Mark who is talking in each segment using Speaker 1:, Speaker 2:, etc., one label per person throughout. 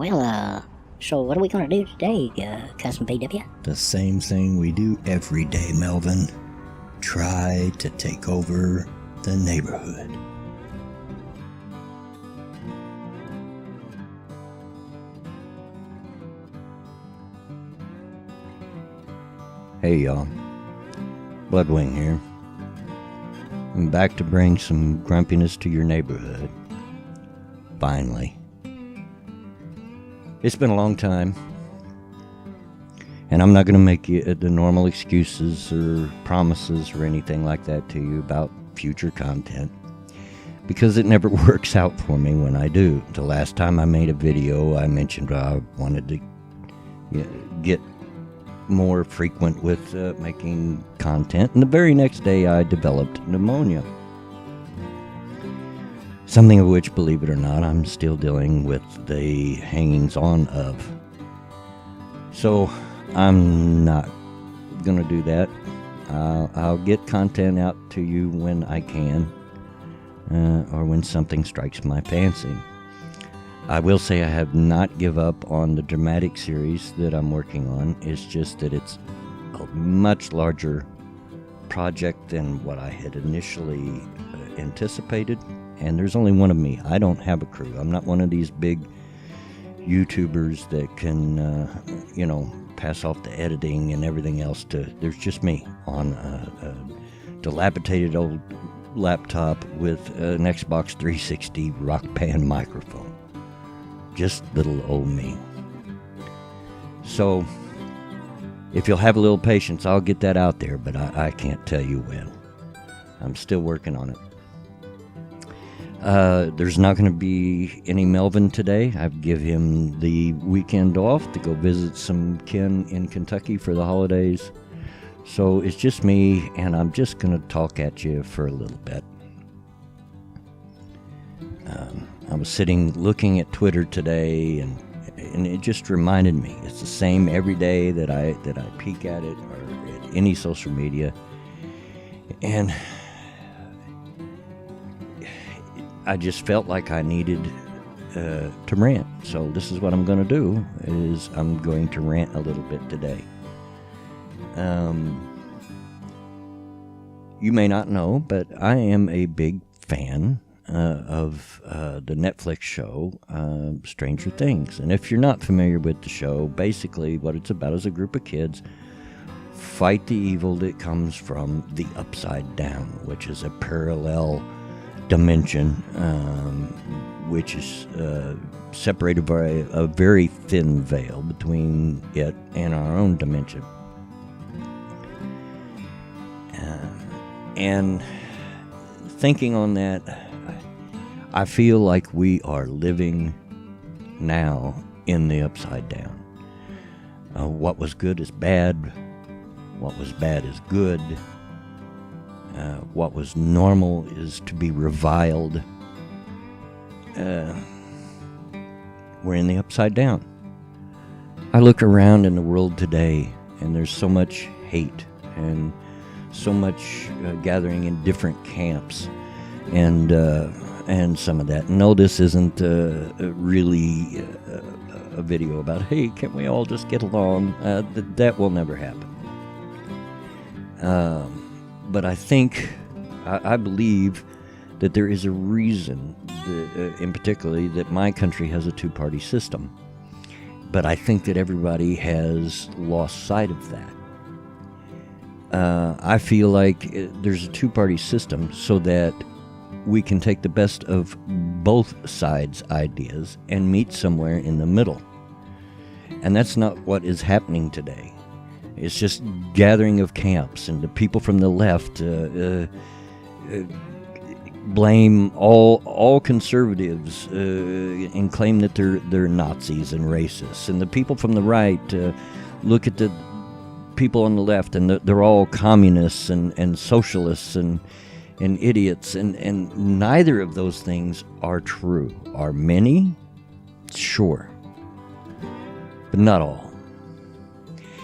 Speaker 1: So what are we gonna do today, Cousin PW?
Speaker 2: The same thing we do every day, Melvin. Try to take over the neighborhood. Hey y'all, Bloodwing here. I'm back to bring some grumpiness to your neighborhood. Finally. It's been a long time, and I'm not going to make you the normal excuses or promises or anything like that to you about future content, because it never works out for me when I do. The last time I made a video, I mentioned I wanted to get more frequent with making content, and the very next day I developed pneumonia. Something of which, believe it or not, I'm still dealing with the hangings-on of. So, I'm not going to do that. I'll get content out to you when I can, or when something strikes my fancy. I will say I have not give up on the dramatic series that I'm working on. It's just that it's a much larger project than what I had initially anticipated. And there's only one of me. I don't have a crew. I'm not one of these big YouTubers that can, pass off the editing and everything else to... There's just me on a dilapidated old laptop with an Xbox 360 Rock Band microphone. Just little old me. So, if you'll have a little patience, I'll get that out there, but I can't tell you when. I'm still working on it. There's not going to be any Melvin today. I've given him the weekend off to go visit some kin in Kentucky for the holidays. So it's just me, and I'm just going to talk at you for a little bit. I was sitting looking at Twitter today, and it just reminded me. It's the same every day that I peek at it, or at any social media. And I just felt like I needed to rant. So this is what I'm going to do, is I'm going to rant a little bit today. You may not know, but I am a big fan of the Netflix show Stranger Things. And if you're not familiar with the show, basically what it's about is a group of kids fight the evil that comes from the Upside Down, which is a parallel dimension, which is separated by a very thin veil between it and our own dimension. And thinking on that, I feel like we are living now in the Upside Down. What was good is bad. What was bad is good. What was normal is to be reviled. We're in the Upside Down. I look around in the world today, and there's so much hate and so much gathering in different camps, and some of that. No, this isn't really a video about, hey, can't we all just get along? That will never happen. But I think, I believe that there is a reason, in particularly, that my country has a two-party system. But I think that everybody has lost sight of that. I feel like there's a two-party system so that we can take the best of both sides' ideas and meet somewhere in the middle. And that's not what is happening today. It's just gathering of camps, and the people from the left blame all conservatives and claim that they're Nazis and racists. And the people from the right look at the people on the left, and they're all communists and socialists and idiots. And neither of those things are true. Are many? Sure. But not all.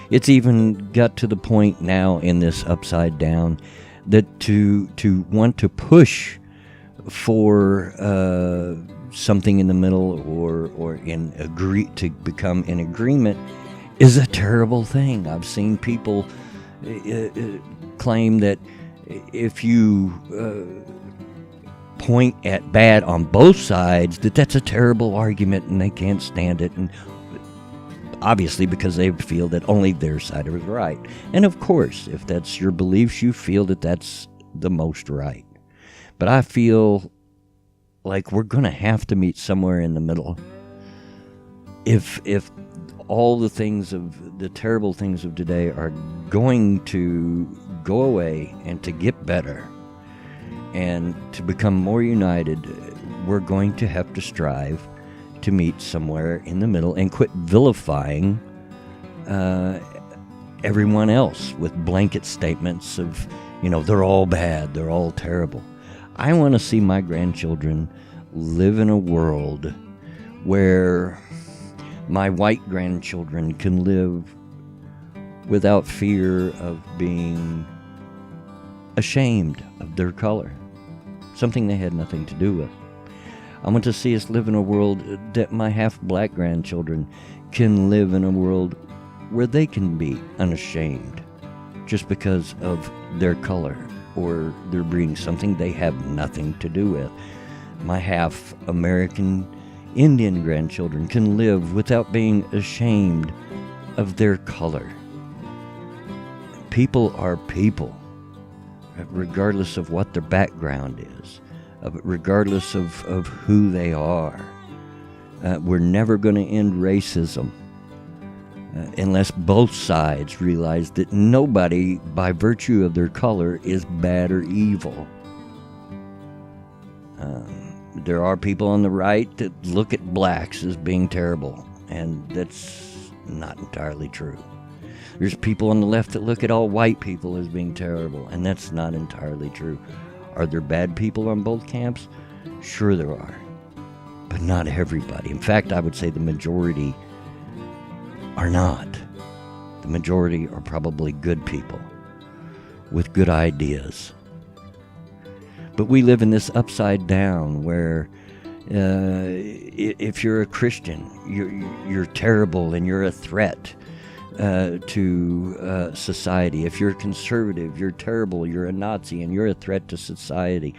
Speaker 2: It's even got to the point now in this Upside Down that to want to push for something in the middle or to become in agreement is a terrible thing. I've seen people claim that if you point at bad on both sides, that's a terrible argument and they can't stand it, and obviously because they feel that only their side is right. And of course, if that's your beliefs, you feel that that's the most right. But I feel like we're going to have to meet somewhere in the middle. If all the terrible things of today are going to go away and to get better and to become more united, we're going to have to strive to meet somewhere in the middle and quit vilifying everyone else with blanket statements of, they're all bad, they're all terrible. I want to see my grandchildren live in a world where my white grandchildren can live without fear of being ashamed of their color, something they had nothing to do with. I want to see us live in a world that my half-black grandchildren can live in a world where they can be unashamed just because of their color or their breeding, something they have nothing to do with. My half-American Indian grandchildren can live without being ashamed of their color. People are people, regardless of what their background is, regardless of who they are. We're never going to end racism unless both sides realize that nobody, by virtue of their color, is bad or evil. There are people on the right that look at blacks as being terrible, and that's not entirely true. There's people on the left that look at all white people as being terrible, and that's not entirely true. Are there bad people on both camps? Sure there are, but not everybody. In fact, I would say the majority are not. The majority are probably good people with good ideas. But we live in this upside down where if you're a Christian, you're terrible and you're a threat to society. If you're a conservative, you're terrible, you're a Nazi, and you're a threat to society.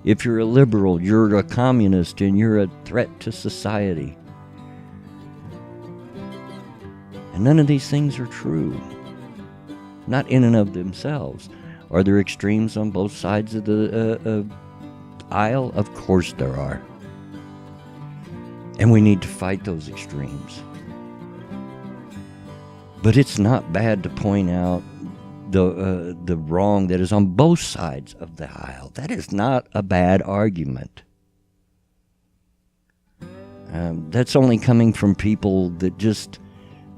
Speaker 2: If you're a liberal, you're a communist, and you're a threat to society. And none of these things are true, not in and of themselves. Are there extremes on both sides of the aisle? Of course there are. And we need to fight those extremes. But it's not bad to point out the wrong that is on both sides of the aisle. That is not a bad argument. That's only coming from people that just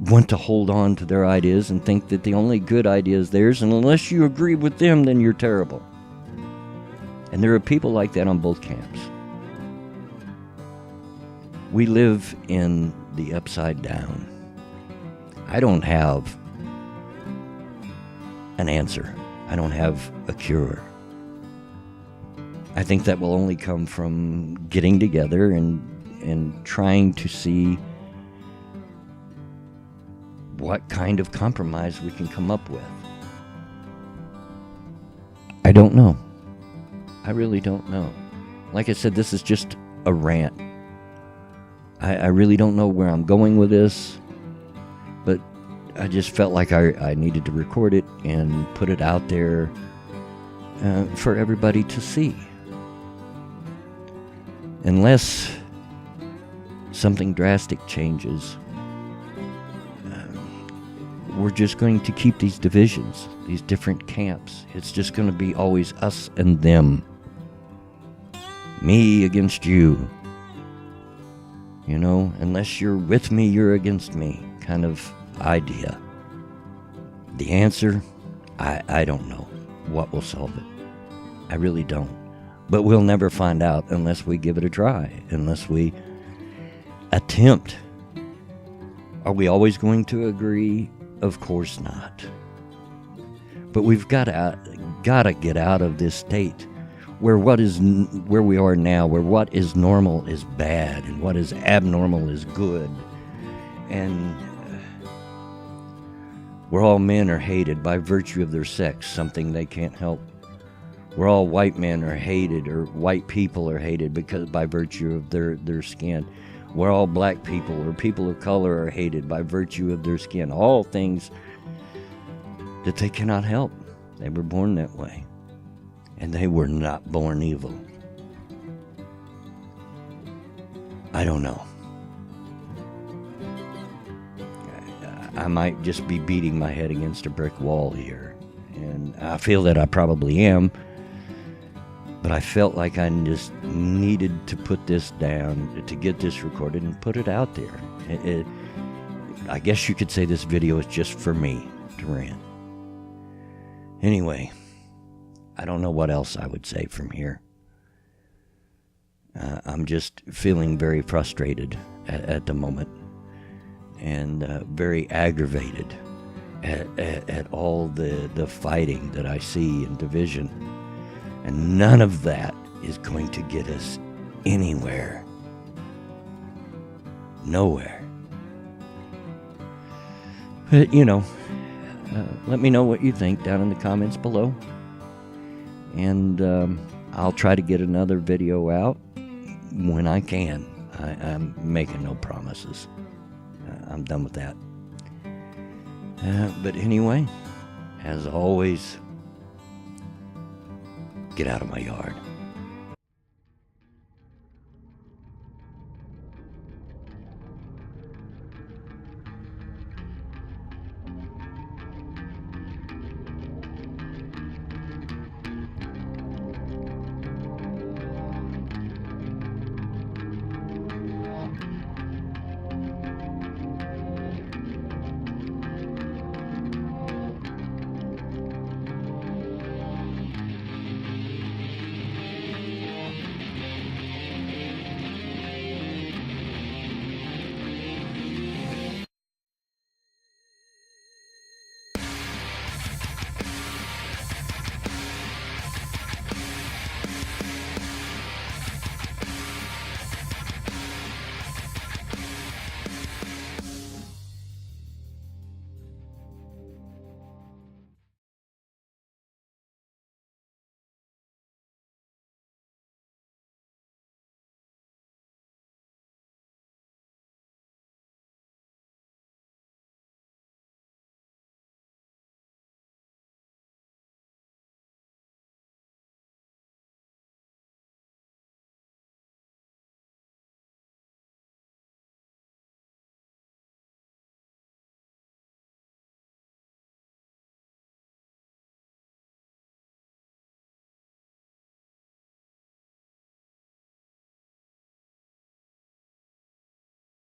Speaker 2: want to hold on to their ideas and think that the only good idea is theirs, and unless you agree with them, then you're terrible. And there are people like that on both camps. We live in the upside down. I don't have an answer. I don't have a cure. I think that will only come from getting together and trying to see what kind of compromise we can come up with. I don't know. I really don't know. Like I said, this is just a rant. I really don't know where I'm going with this, but I just felt like I needed to record it and put it out there for everybody to see. Unless something drastic changes, we're just going to keep these divisions, these different camps. It's just going to be always us and them. Me against you. You know, unless you're with me, you're against me kind of idea. The answer, I don't know what will solve it. I really don't. But we'll never find out unless we give it a try, unless we attempt. Are we always going to agree? Of course not. But we've got to get out of this state where where we are now, where what is normal is bad and what is abnormal is good, and where all men are hated by virtue of their sex, something they can't help. Where all white men are hated, or white people are hated by virtue of their skin. Where all black people or people of color are hated by virtue of their skin. All things that they cannot help. They were born that way. And they were not born evil. I don't know. I might just be beating my head against a brick wall here. And I feel that I probably am. But I felt like I just needed to put this down, to get this recorded and put it out there. I guess you could say this video is just for me to rant. Anyway, I don't know what else I would say from here. I'm just feeling very frustrated at the moment, and very aggravated at all the fighting that I see and division. And none of that is going to get us anywhere. Nowhere. But, let me know what you think down in the comments below. And I'll try to get another video out when I can. I'm making no promises. I'm done with that. But anyway, as always, get out of my yard.